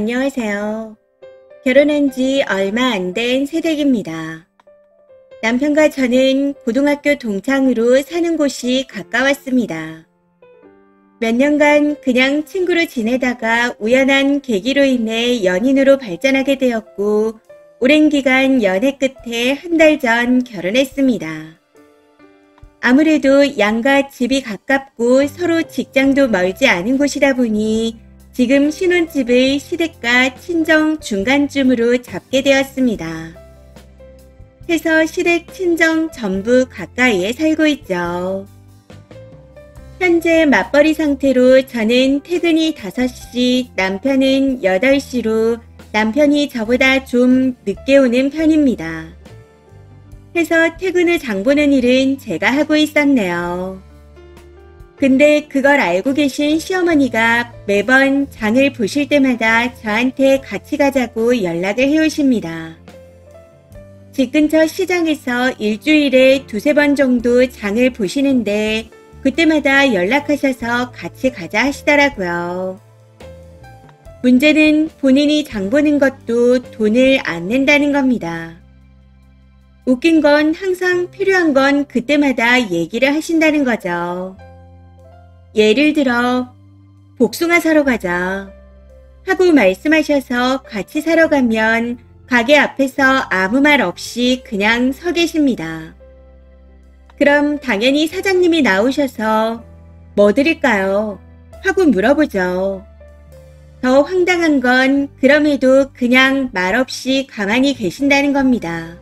안녕하세요. 결혼한 지 얼마 안 된 새댁입니다. 남편과 저는 고등학교 동창으로 사는 곳이 가까웠습니다. 몇 년간 그냥 친구로 지내다가 우연한 계기로 인해 연인으로 발전하게 되었고, 오랜 기간 연애 끝에 한 달 전 결혼했습니다. 아무래도 양가 집이 가깝고 서로 직장도 멀지 않은 곳이다 보니 지금 신혼집을 시댁과 친정 중간쯤으로 잡게 되었습니다. 해서 시댁 친정 전부 가까이에 살고 있죠. 현재 맞벌이 상태로 저는 퇴근이 5시, 남편은 8시로 남편이 저보다 좀 늦게 오는 편입니다. 해서 퇴근을 장보는 일은 제가 하고 있었네요. 근데 그걸 알고 계신 시어머니가 매번 장을 보실 때마다 저한테 같이 가자고 연락을 해오십니다. 집 근처 시장에서 일주일에 2-3번 정도 장을 보시는데 그때마다 연락하셔서 같이 가자 하시더라고요. 문제는 본인이 장 보는 것도 돈을 안 낸다는 겁니다. 웃긴 건 항상 필요한 건 그때마다 얘기를 하신다는 거죠. 예를 들어 복숭아 사러 가자 하고 말씀하셔서 같이 사러 가면 가게 앞에서 아무 말 없이 그냥 서 계십니다. 그럼 당연히 사장님이 나오셔서 뭐 드릴까요? 하고 물어보죠. 더 황당한 건 그럼에도 그냥 말없이 가만히 계신다는 겁니다.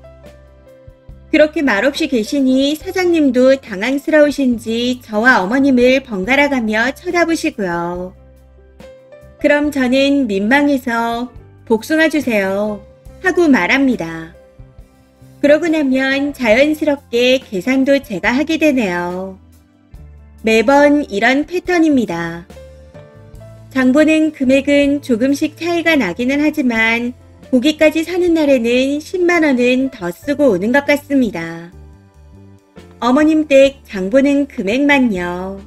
그렇게 말없이 계시니 사장님도 당황스러우신지 저와 어머님을 번갈아 가며 쳐다보시고요. 그럼 저는 민망해서 복숭아 주세요 하고 말합니다. 그러고 나면 자연스럽게 계산도 제가 하게 되네요. 매번 이런 패턴입니다. 장 보는 금액은 조금씩 차이가 나기는 하지만 고기까지 사는 날에는 10만 원은 더 쓰고 오는 것 같습니다. 어머님 댁 장 보는 금액만요.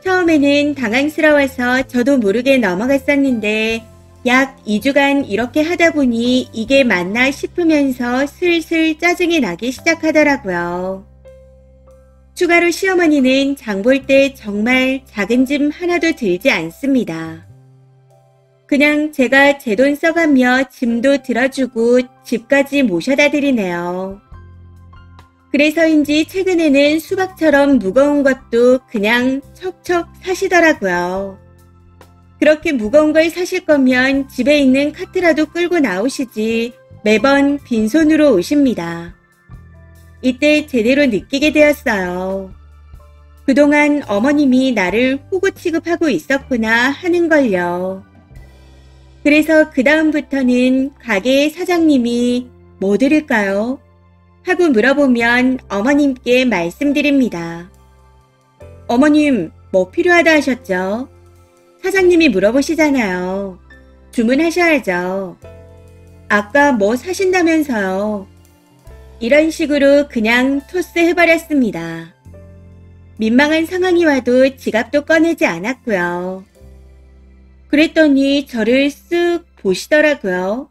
처음에는 당황스러워서 저도 모르게 넘어갔었는데 약 2주간 이렇게 하다 보니 이게 맞나 싶으면서 슬슬 짜증이 나기 시작하더라고요. 추가로 시어머니는 장 볼 때 정말 작은 짐 하나도 들지 않습니다. 그냥 제가 제 돈 써가며 짐도 들어주고 집까지 모셔다 드리네요. 그래서인지 최근에는 수박처럼 무거운 것도 그냥 척척 사시더라고요. 그렇게 무거운 걸 사실 거면 집에 있는 카트라도 끌고 나오시지 매번 빈손으로 오십니다. 이때 제대로 느끼게 되었어요. 그동안 어머님이 나를 호구 취급하고 있었구나 하는 걸요. 그래서 그 다음부터는 가게의 사장님이 뭐 드릴까요? 하고 물어보면 어머님께 말씀드립니다. 어머님, 뭐 필요하다 하셨죠? 사장님이 물어보시잖아요. 주문하셔야죠. 아까 뭐 사신다면서요. 이런 식으로 그냥 토스해버렸습니다. 민망한 상황이 와도 지갑도 꺼내지 않았고요. 그랬더니 저를 쓱 보시더라고요.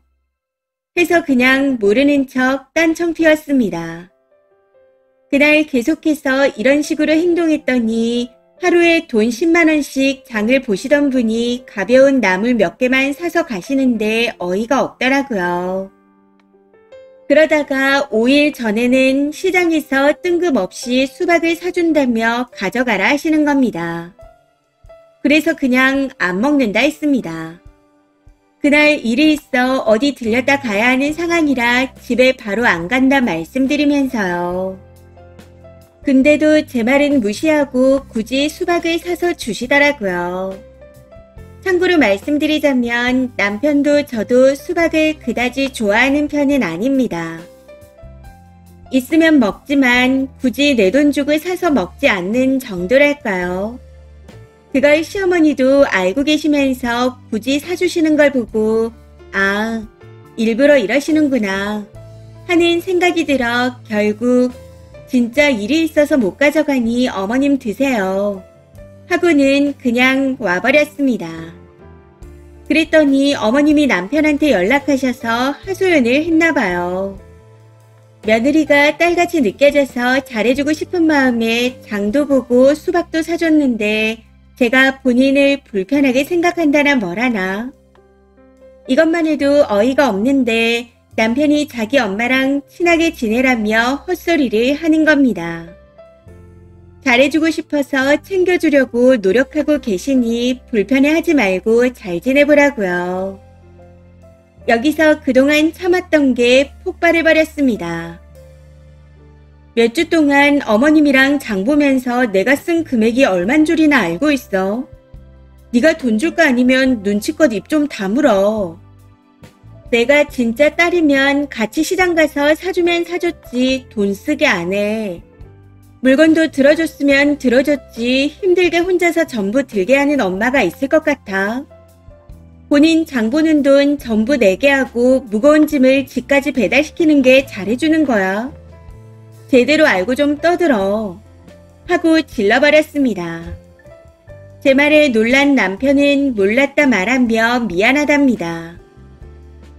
해서 그냥 모르는 척 딴청 피웠습니다. 그날 계속해서 이런 식으로 행동했더니 하루에 돈 10만 원씩 장을 보시던 분이 가벼운 나물 몇 개만 사서 가시는데 어이가 없더라고요. 그러다가 5일 전에는 시장에서 뜬금없이 수박을 사준다며 가져가라 하시는 겁니다. 그래서 그냥 안 먹는다 했습니다. 그날 일이 있어 어디 들렸다 가야 하는 상황이라 집에 바로 안 간다 말씀드리면서요. 근데도 제 말은 무시하고 굳이 수박을 사서 주시더라고요. 참고로 말씀드리자면 남편도 저도 수박을 그다지 좋아하는 편은 아닙니다. 있으면 먹지만 굳이 내 돈 주고 사서 먹지 않는 정도랄까요. 그걸 시어머니도 알고 계시면서 굳이 사주시는 걸 보고 아, 일부러 이러시는구나 하는 생각이 들어 결국 진짜 일이 있어서 못 가져가니 어머님 드세요 하고는 그냥 와버렸습니다. 그랬더니 어머님이 남편한테 연락하셔서 하소연을 했나 봐요. 며느리가 딸같이 느껴져서 잘해주고 싶은 마음에 장도 보고 수박도 사줬는데 제가 본인을 불편하게 생각한다나 뭐라나. 이것만 해도 어이가 없는데 남편이 자기 엄마랑 친하게 지내라며 헛소리를 하는 겁니다. 잘해주고 싶어서 챙겨주려고 노력하고 계시니 불편해하지 말고 잘 지내보라고요. 여기서 그동안 참았던 게 폭발해버렸습니다. 몇 주 동안 어머님이랑 장 보면서 내가 쓴 금액이 얼만 줄이나 알고 있어. 네가 돈 줄 거 아니면 눈치껏 입 좀 다물어. 내가 진짜 딸이면 같이 시장 가서 사주면 사줬지 돈 쓰게 안 해. 물건도 들어줬으면 들어줬지 힘들게 혼자서 전부 들게 하는 엄마가 있을 것 같아. 본인 장 보는 돈 전부 내게 하고 무거운 짐을 집까지 배달시키는 게 잘해주는 거야. 제대로 알고 좀 떠들어. 하고 질러버렸습니다. 제 말에 놀란 남편은 몰랐다 말하며 미안하답니다.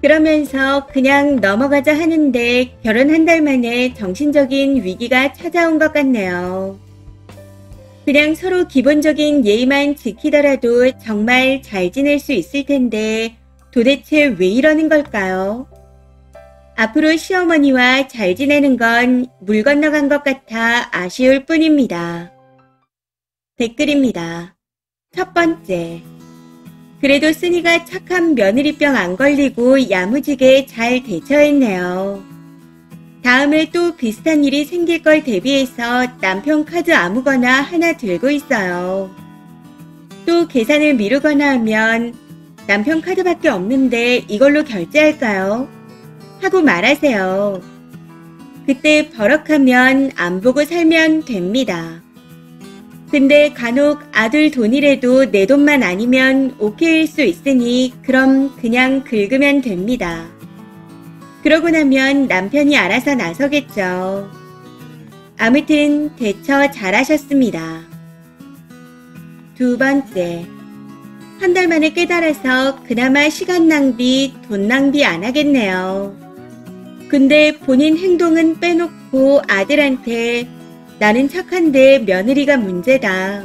그러면서 그냥 넘어가자 하는데 결혼 한 달 만에 정신적인 위기가 찾아온 것 같네요. 그냥 서로 기본적인 예의만 지키더라도 정말 잘 지낼 수 있을 텐데 도대체 왜 이러는 걸까요? 앞으로 시어머니와 잘 지내는 건 물 건너간 것 같아 아쉬울 뿐입니다. 댓글입니다. 첫 번째. 그래도 쓰니가 착한 며느리병 안 걸리고 야무지게 잘 대처했네요. 다음에 또 비슷한 일이 생길 걸 대비해서 남편 카드 아무거나 하나 들고 있어요. 또 계산을 미루거나 하면 남편 카드밖에 없는데 이걸로 결제할까요? 하고 말하세요. 그때 버럭하면 안 보고 살면 됩니다. 근데 간혹 아들 돈이라도 내 돈만 아니면 오케이일 수 있으니 그럼 그냥 긁으면 됩니다. 그러고 나면 남편이 알아서 나서겠죠. 아무튼 대처 잘하셨습니다. 두 번째. 한 달 만에 깨달아서 그나마 시간 낭비, 돈 낭비 안 하겠네요. 근데 본인 행동은 빼놓고 아들한테 나는 착한데 며느리가 문제다.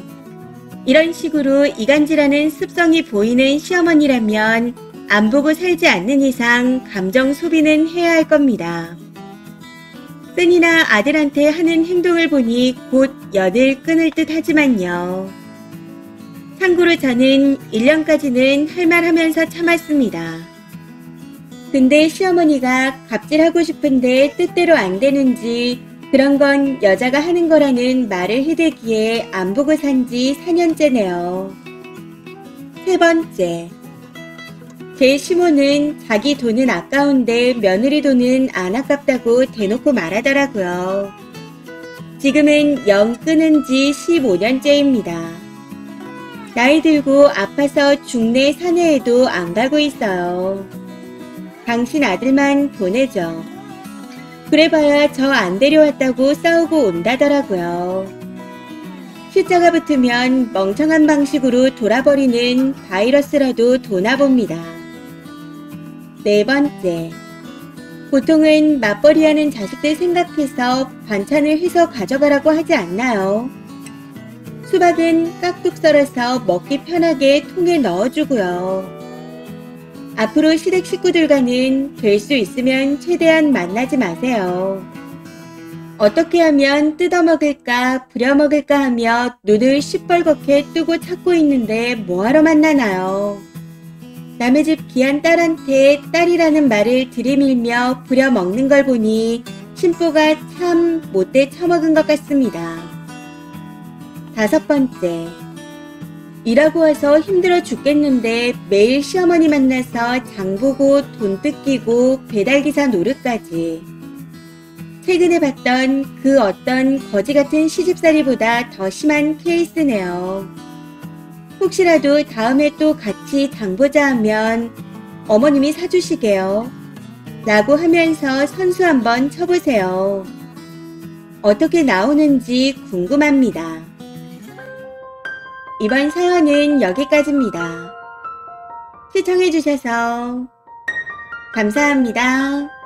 이런 식으로 이간질하는 습성이 보이는 시어머니라면 안 보고 살지 않는 이상 감정 소비는 해야 할 겁니다. 쓴이나 아들한테 하는 행동을 보니 곧 엿을 끊을 듯 하지만요. 참고로 저는 1년까지는 할 말 하면서 참았습니다. 근데 시어머니가 갑질하고 싶은데 뜻대로 안 되는지 그런 건 여자가 하는 거라는 말을 해대기에 안 보고 산 지 4년째네요. 세 번째. 제 시모는 자기 돈은 아까운데 며느리 돈은 안 아깝다고 대놓고 말하더라고요. 지금은 영 끊은 지 15년째입니다. 나이 들고 아파서 중내 사내에도 안 가고 있어요. 당신 아들만 보내줘. 그래봐야 저 안 데려왔다고 싸우고 온다더라고요. 숫자가 붙으면 멍청한 방식으로 돌아버리는 바이러스라도 도나봅니다. 네 번째. 보통은 맞벌이하는 자식들 생각해서 반찬을 해서 가져가라고 하지 않나요? 수박은 깍둑 썰어서 먹기 편하게 통에 넣어주고요. 앞으로 시댁 식구들과는 될 수 있으면 최대한 만나지 마세요. 어떻게 하면 뜯어먹을까 부려먹을까 하며 눈을 시뻘겋게 뜨고 찾고 있는데 뭐하러 만나나요? 남의 집 귀한 딸한테 딸이라는 말을 들이밀며 부려먹는 걸 보니 심보가 참 못돼 처먹은 것 같습니다. 다섯 번째. 일하고 와서 힘들어 죽겠는데 매일 시어머니 만나서 장보고 돈 뜯기고 배달기사 노릇까지. 최근에 봤던 그 어떤 거지 같은 시집살이보다 더 심한 케이스네요. 혹시라도 다음에 또 같이 장보자 하면 어머님이 사주시게요. 라고 하면서 선수 한번 쳐보세요. 어떻게 나오는지 궁금합니다. 이번 사연은 여기까지입니다. 시청해주셔서 감사합니다.